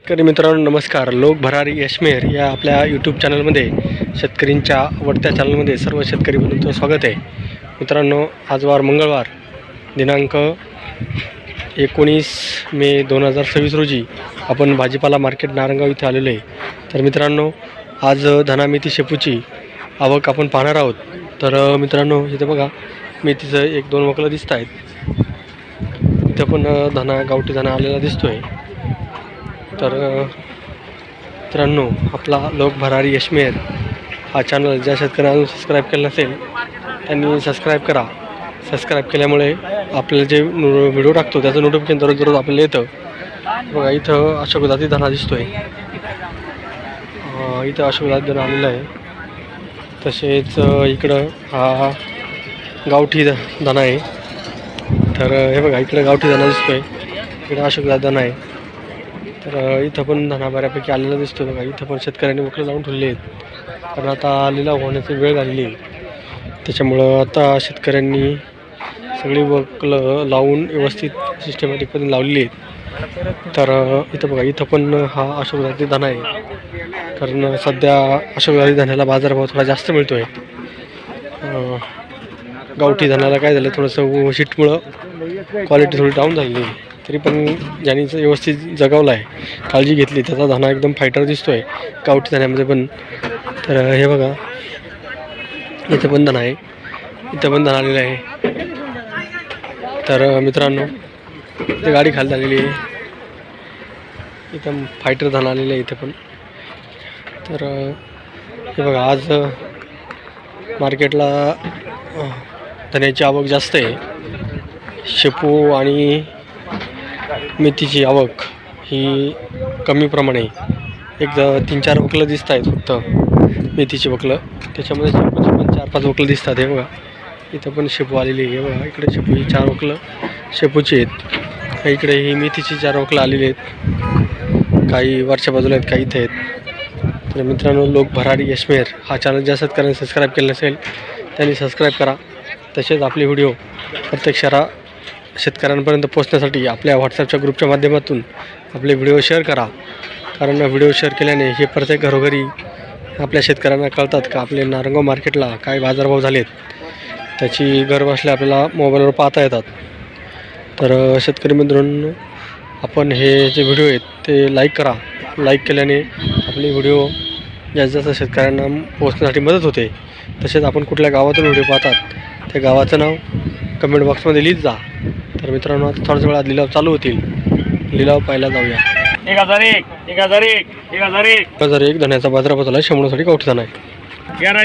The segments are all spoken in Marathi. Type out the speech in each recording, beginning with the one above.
शेतकरी मित्रांनो नमस्कार. लोक भरारी यशमेर या आपल्या यूट्यूब चॅनलमध्ये शेतकरींच्या आवडत्या चॅनलमध्ये सर्व शेतकरी बंधूंचं स्वागत आहे. मित्रांनो, आज वार मंगळवार दिनांक 19 मे 2026 रोजी आपण भाजीपाला मार्केट नारंगाव इथे आलेलो आहे. तर मित्रांनो, आज धना मेथी शेपूची आवक आपण पाहणार आहोत. तर मित्रांनो, इथे बघा मेथीचं 1-2 वकलं दिसत आहेत. इथं पण धना गावठी धना आलेला दिसतोय. तर मित्रांनो, आपला लोक भरारी यशमेर हा चॅनल ज्या शेतकऱ्यांना सबस्क्राईब केलं नसेल त्यांनी सबस्क्राईब करा. सबस्क्राईब केल्यामुळे आपल्याला जे व्हिडिओ टाकतो त्याचं नोटिफिकेशन दररोज आपल्याला येतं. बघा, इथं अशोक जाती धना दिसतोय. इथं अशोक जाती धना आलेला आहे. तसेच इकडं हा गावठी धना आहे. तर हे बघा, इकडं गावठी धना दिसतोय, इकडं अशोक जाती धना आहे. तर इथं पण धना बऱ्यापैकी आलेला दिसतो. बघा, इथं पण शेतकऱ्यांनी वकलं लावून ठेवले आहेत, कारण आता लिलाव होण्याची वेळ झालेली आहे. त्याच्यामुळं आता शेतकऱ्यांनी सगळी वकलं लावून व्यवस्थित सिस्टमॅटिकपणे लावलेली आहेत. तर इथं बघा, इथं पण हा अशोक जाती धना आहे, कारण सध्या अशोक जाती धन्याला बाजारभाव थोडा जास्त मिळतो आहे. गावठी धन्याला काय झालं, थोडंसं शीटमुळं क्वालिटी थोडी डाऊन झालेली आहे. तरी पण ज्यांनी व्यवस्थित जगावला आहे, काळजी घेतली, त्याचा धना एकदम फायटर दिसतो आहे गावठी धन्यामध्ये पण. तर हे बघा, इथं पण धना आहे, इथं पण धना आलेला आहे. तर मित्रांनो, इथे गाडी खाली झालेली आहे, इथं फायटर धना आलेलं आहे इथं पण. तर हे बघा, आज मार्केटला धन्याची आवक जास्त आहे. शेपू आणि मेथीची आवक ही कमी प्रमाणे, एक 3-4 वकलं दिसत आहेत फक्त मेथीची वकलं. त्याच्यामध्ये शेपूची पण 4-5 वकलं दिसतात. हे बघा, इथं पण शेपू आलेली आहे. बघा, इकडे शेपूची 4 वकलं शेपूची आहेत. इकडे ही मेथीची 4 वकलं आलेली आहेत. काही वरच्या बाजूला आहेत, काही इथे आहेत. तर मित्रांनो, लोक भरारी यशमेर हा चॅनल ज्या शेतकऱ्यांनी सबस्क्राईब केलं नसेल त्यांनी सबस्क्राईब करा. तसेच आपले व्हिडिओ प्रत्येक शेतकऱ्यांपर्यंत पोहोचण्यासाठी आपल्या व्हॉट्सअपच्या ग्रुपच्या माध्यमातून आपले व्हिडिओ शेअर करा. कारण व्हिडिओ शेअर केल्याने हे प्रत्येक घरोघरी आपल्या शेतकऱ्यांना कळतात का आपले नारंगाव मार्केटला काय बाजारभाव झालेत, त्याची घरबसल्या आपल्याला मोबाईलवर पाहता येतात. तर शेतकरी मित्रांनो, आपण हे जे व्हिडिओ आहेत ते लाईक करा. लाईक केल्याने आपले व्हिडिओ जास्तीत जास्त शेतकऱ्यांना पोहोचण्यासाठी मदत होते. तसेच आपण कुठल्या गावातून व्हिडिओ पाहतात त्या गावाचं नाव कमेंट बॉक्समध्ये लिहित जा. तर मित्रांनो, आता थोड्याच वेळात लिलाव चालू होतील. लिलाव पाहायला जाऊया. 1001 धन्याचा बाजारभाव झाला. शेंगोळीसाठी गावठी धना आहे 13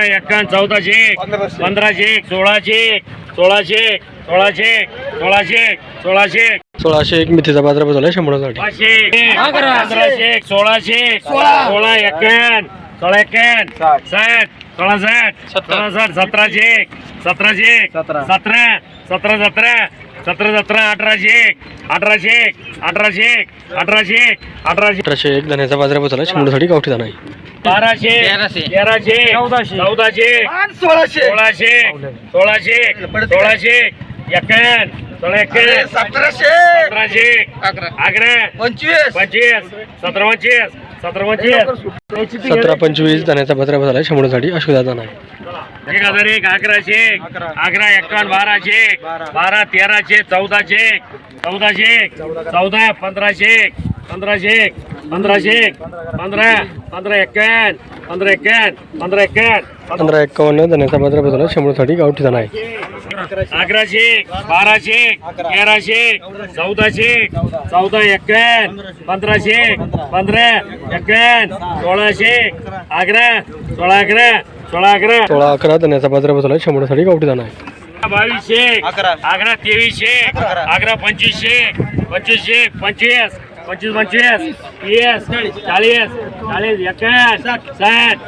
51 14 15 16 1601 मेथीचा बाजारभाव झाला. शेंगोळीसाठी 15 16 16 51 16 60 16 60 17 17 17 17 17 1801 धन्याचा बाजारभाव झाला. शेंगोळीसाठी गावठी धना आहे 1200 1300 1400 1600 16 51 17 17-25 धन्याचा बाजारभाव झाला. शेंगोळीसाठी अशोक जाती धना आहे 1001 1100 11 51 12 13 14 14 15 15 1551 धन्याचा बाजारभाव झाला. शेंगोळीसाठी गावठी धना आहे 1100 1200 1300 14 14 51 15 15 51 1600 16-11 धन्याचा बाजारभाव झाला. शेंगोळीसाठी गावठी धना आहे 2200 11 2300 11 2500 25 25 25 30 40 41 60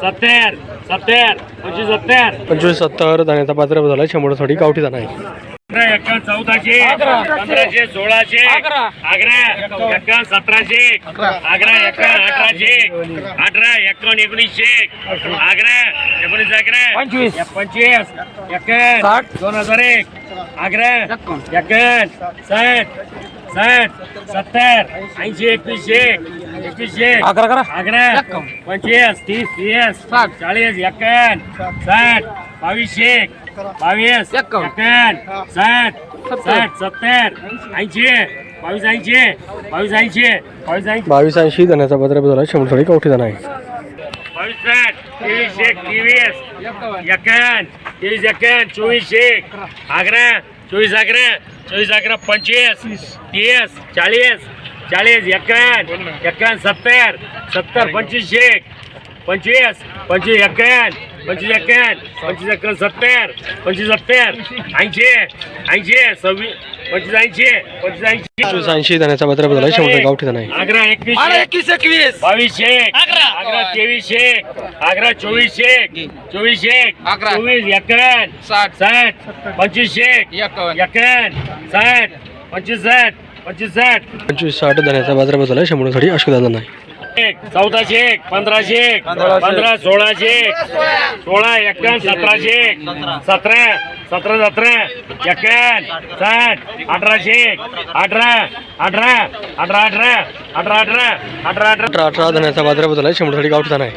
70 25-70 धन्याचा बाजारभाव झाला. शेंगोळीसाठी गावठी धना आहे 1400 1500 1600 11 1700 11 1800 18 1900 25 21 2001 11 61 60 60 70 80 21 21 अकरा अकरा 25 30 30 40 51 60 22 22 51 60 60 70 80 22 80 2280 धन्याचा बाजारभाव झाला 100 थोडी गावठी धना आहे. 22 23 51 23 51 24 अकरा 24 अकरा 24 अकरा 25 30 40 40 51 51 70 70 25 25 25 51 25 51 25 51 70 25 70 80 80 26 25 2580 धन्याचा बाजारभाव झाला 100 थोडी गावठी धना आहे. अकरा 21 22 अकरा 23 अकरा 24 24 24 51 60 25 51 60 25 25 2560 धन्याचा बाजारभाव झाला 100 थोडी अशोक धना आहे. 1400 1500 15 1600 16 51 1700 17 17 17 51 60 1800 18 18 18 18 18 18 धन्याचा बाजारभाव झाला 100 थोडी गावठी धना आहे.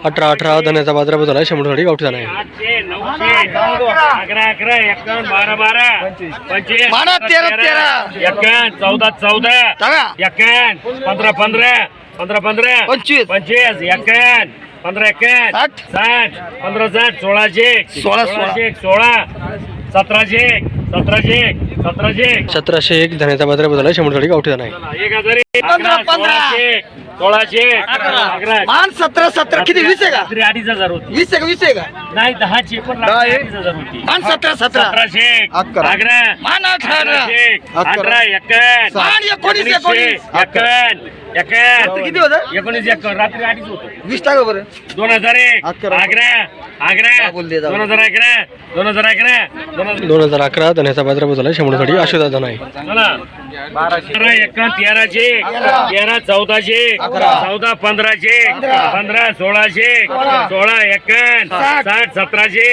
18 धन्याचा बाजारभाव झाला 100 थोडी गावठी धना आहे. 800 900 11 11 51 12 12 25 13 51 14 14 51 15 15 15 15 25 51 15 51 60 15 60 16 16 17 17 1701 धन्याचा बाजारभाव झाला 100 थोडी गावठी धना आहे. 1000 1600 11 मान 17 किती 20 आहे का? 2500 होती 20 आहे का 20 आहे का? नाही 10 पण 2500 होती. मान 17 1700 11. अकरा मान 18 18 51 मान 19 किती होतं? 19 रात्री 2:30 होतं. 20 टाका बरं. 2001 11. आग्रा बोल दे जाऊ. 2011 2011 धन्याचा बाजारभाव झाला 100 थोडी अशोक धना आहे. चला 12 51 1300 13 1400 14 1500 15 1600 16 51 60 1700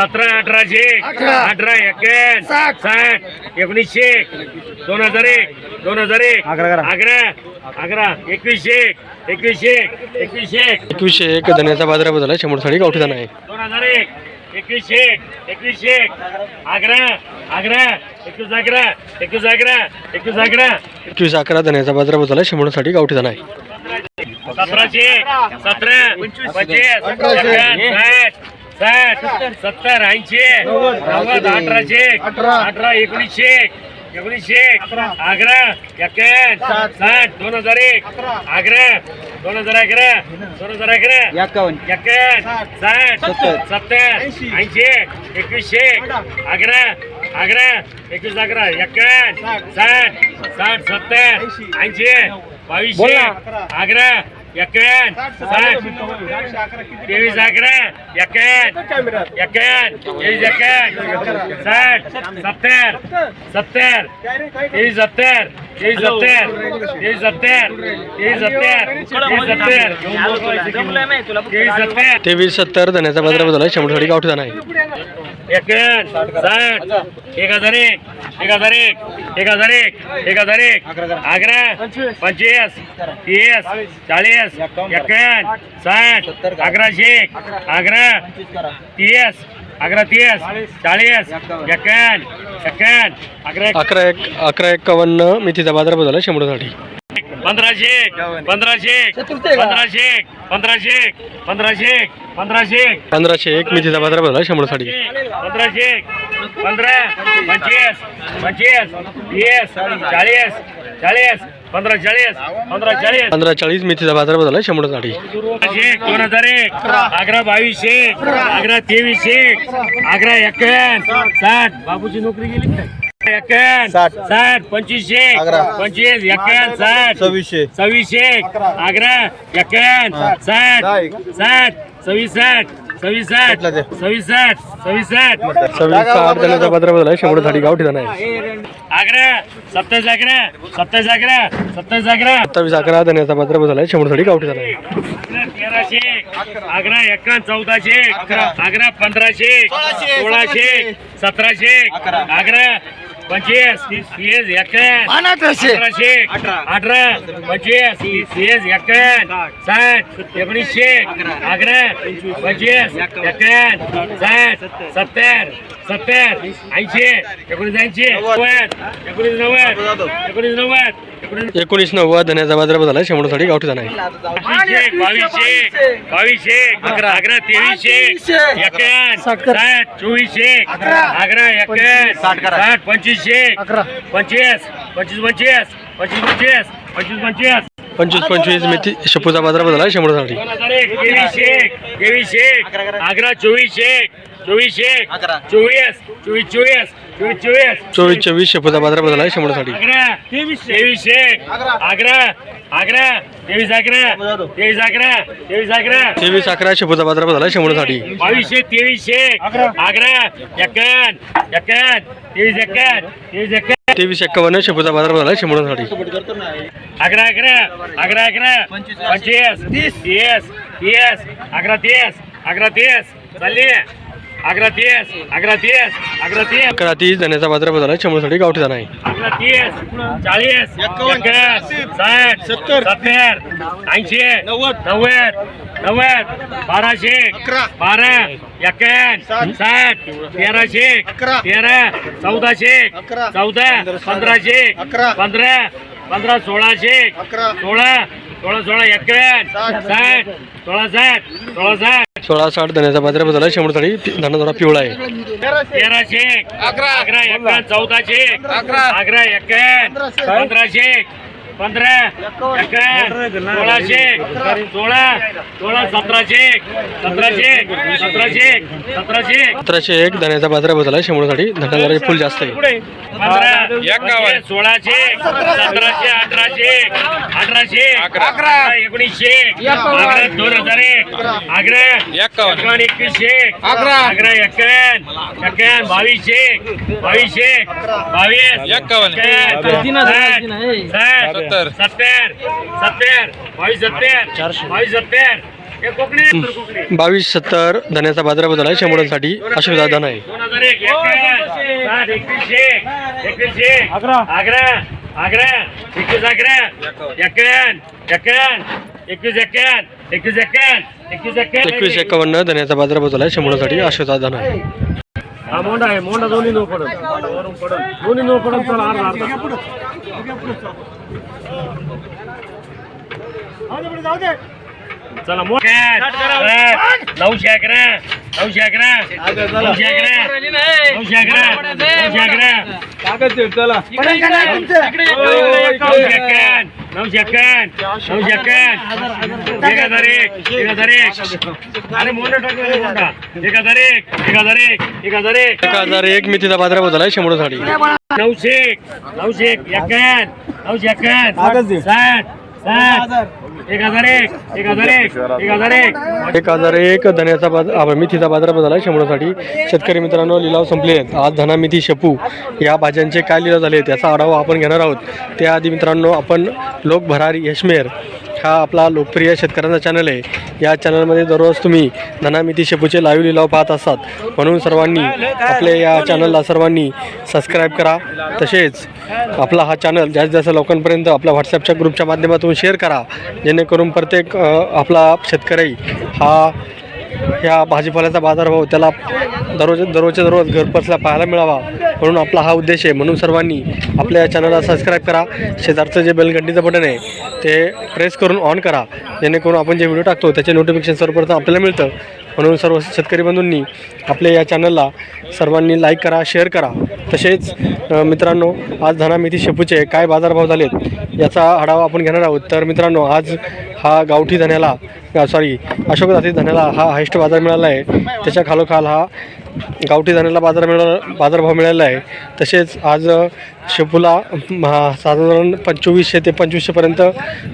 17 1800 18 51 60 1900 2001 2001 अकरा 21 2101 धन्याचा बाजारभाव झाला 100 थोडी गावठी धना आहे. 2001 21 अकरा 21 11 धन्याचा बाजारभाव झाला 100 साठी गावठी धना आहे. 1700 17 25 60 70 80 90 1800 18 1900 अकरा 51 60 2001 अकरा 2011 51 60 70 80 21 अकरा 21 51 60 70 80 22 अकरा 51 60 23 अकरा 51 23 60 70 तेवीस 70 धन्याचा बाजारभाव झाला 100 साठी गावठी धना आहे. 51 60 1001 अकरा 25 30 40 51 60 1100 अकरा 30 40 51 11 51 मेथीचा बाजारभाव झाला 100 साठी. 1501 मेथीचा बाजारभाव झाला 100 साठी. 1540 मेथीचा बाजारभाव झाला 100 साठी. 2001 अकरा 2200 अकरा 2300 अकरा 51 60 बाबूची नोकरी गेली काय 51 60 2500 25 51 60 2600 अकरा 51 60 60 67 67 धन्याचा बाजारभाव झाला 100 साठी गावठी धना आहे. अकरा 27 11 धन्याचा बाजारभाव झाला 100 साठी गावठी धना आहे. 1300 अकरा 51 1400 अकरा 1500 1600 1700 अकरा 25 30 51 अनाथाशे 18 25 30 51 60 1900 11 25 51 60 70 70 80 1980 1990 1990 धन्याचा बाजारभाव झाला 100 साठी गावठी धना आहे. 2200 11 2300 51 60 2400 11 51 60 2500 25 25 25 25 मेथी शेपूचा बाजारभाव झाला 100 साठी. 2300 11 2400 24 शेपूचा बाजारभाव झाला 100 साठी. 23 11 शेपूचा बाजारभाव झाला 100 साठी. 23 51 शेपूचा बाजारभाव झाला 100 साठी. 11 धन्याचा बाजारभाव झाला 100 साठी गावठी धना आहे. 40 60 70 80 90 1200 12 51 60 1300 13 1400 14 1500 15 15 1600 16 16 51 60 16 60 धन्याचा बाजारभाव झाला 100 साठी. धना जरा पिवळा आहे. 1300 11 51 1400 11 51 1500 15 51 1600 16 1700 1701 धन्याचा बाजारभाव झाला 100 साठी. धना जरा फुल जास्त आहे. 15 1600 1700 1800 1900 2001 11 2100 11 2200 22 70 धन्याचा बाजारभाव झाला 100 साठी. अशोक दादा आहे. 21 51 धन्याचा बाजारभाव झाला 100 साठी. अशोक दादा आहे. मोंडा आहे मोंडा दोन्ही नो पडत दोन्ही नो पडत चला अर्धा चला 911 अरे मोंडा टाकला 1001 मेथीचा बाजारभाव झाला 100 साठी. 1001 धन्याचा मेथीचा बाजारभाव झाला 100 साठी. शेतकरी मित्रांनो, लिलाव संपले आहेत. आज धना मेथी शेपू या भाज्यांचे काय लिलाव झाले त्याचा आढावा आपण घेणार आहोत. त्याआधी मित्रांनो, आपण लोक भरारी यशमेर हा आपला लोकप्रिय शेतकऱ्यांचा चॅनल आहे. या चॅनलमध्ये दररोज तुम्ही धना मेथी शेपूचे लाईव्ह लिलाव पाहत असतात. म्हणून सर्वांनी आपल्या या चॅनलला सर्वांनी सबस्क्राईब करा. तसेच आपला हा चॅनल जास्तीत जास्त लोकांपर्यंत आपल्या व्हॉट्सॲपच्या ग्रुपच्या माध्यमातून शेअर करा, जेणेकरून प्रत्येक आपला शेतकरी हा ह्या भाजीपाल्याचा बाजारभाव त्याला दररोजच्या दररोज घरबसल्या पाहायला मिळावा, म्हणून आपला हा उद्देश आहे. म्हणून सर्वांनी आपल्या या चॅनलला सबस्क्राईब करा. शेजारचं जे बेलघंटीचं बटन आहे ते प्रेस करून ऑन करा, जेणेकरून आपण जे व्हिडिओ टाकतो त्याचे नोटिफिकेशन सर्वप्रथम आपल्याला मिळतं. म्हणून सर्व शेतकरी बंधूंनी आपल्या या चॅनलला सर्वांनी लाईक करा, शेअर करा. तसेच मित्रांनो, आज धना मेथी शेपूचे काय बाजारभाव झालेत याचा आढावा आपण घेणार आहोत. तर मित्रांनो, आज हा गावठी धन्याला अशोक जाती धन्याला हा हायस्ट बाजार मिळाला आहे. त्याच्या खालोखाल हा गावठी धन्याला बाजारभाव मिळाला आहे. तसेच आज शेपूला साधारण 2500 ते 2500पर्यंत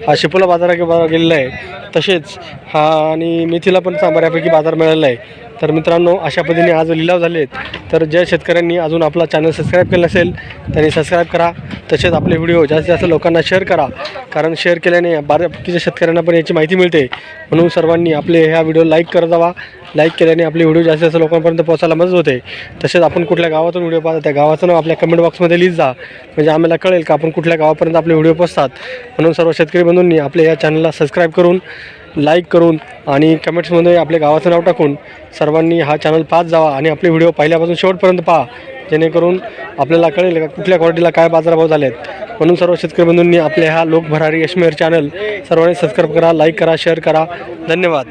हा शेपूला बाजार गेलेला आहे. तसेच हा आणि मेथीला पण बऱ्यापैकी बाजार मिळालेला आहे. तर मित्रांनो अशा पद्धतीने आज लिलाव झाले आहेत. तर ज्या शेतकऱ्यांनी अजून आपला चॅनल सबस्क्राईब केलं नसेल त्यांनी सबस्क्राईब करा. तसेच आपले व्हिडिओ जास्तीत जास्त लोकांना शेअर करा, कारण शेअर केल्याने बाकीच्या शेतकऱ्यांना पण याची माहिती मिळते. म्हणून सर्वांनी आपले ह्या व्हिडिओ लाईक करत जावा. लाईक केल्याने आपले व्हिडिओ जास्तीत जास्त लोकांपर्यंत पोहोचायला मदत होते. तसेच आपण कुठल्या गावातून व्हिडिओ पाहता त्या गावाचं नाव आपल्या कमेंट बॉक्समध्ये लिहित जा, म्हणजे आम्हाला कळेल का आपण कुठल्या गावापर्यंत आपले व्हिडिओ पोहोचतात. म्हणून सर्व शेतकरी बंधूंनी आपल्या या चॅनलला सबस्क्राईब करून, लाईक करून आणि कमेंट्समध्ये आपल्या गावाचं नाव टाकून सर्वांनी हा चॅनल पाहत जावा आणि आपले व्हिडिओ पहिल्यापासून शेवटपर्यंत पहा, जेणेकरून आपल्याला कळेल का कुठल्या क्वालिटीला काय बाजारभाव झाले आहेत. म्हणून सर्व शेतकरी बंधूंनी आपल्या हा लोक भरारी यशमेर चॅनल सर्वांनी सबस्क्राईब करा, लाईक करा, शेअर करा. धन्यवाद.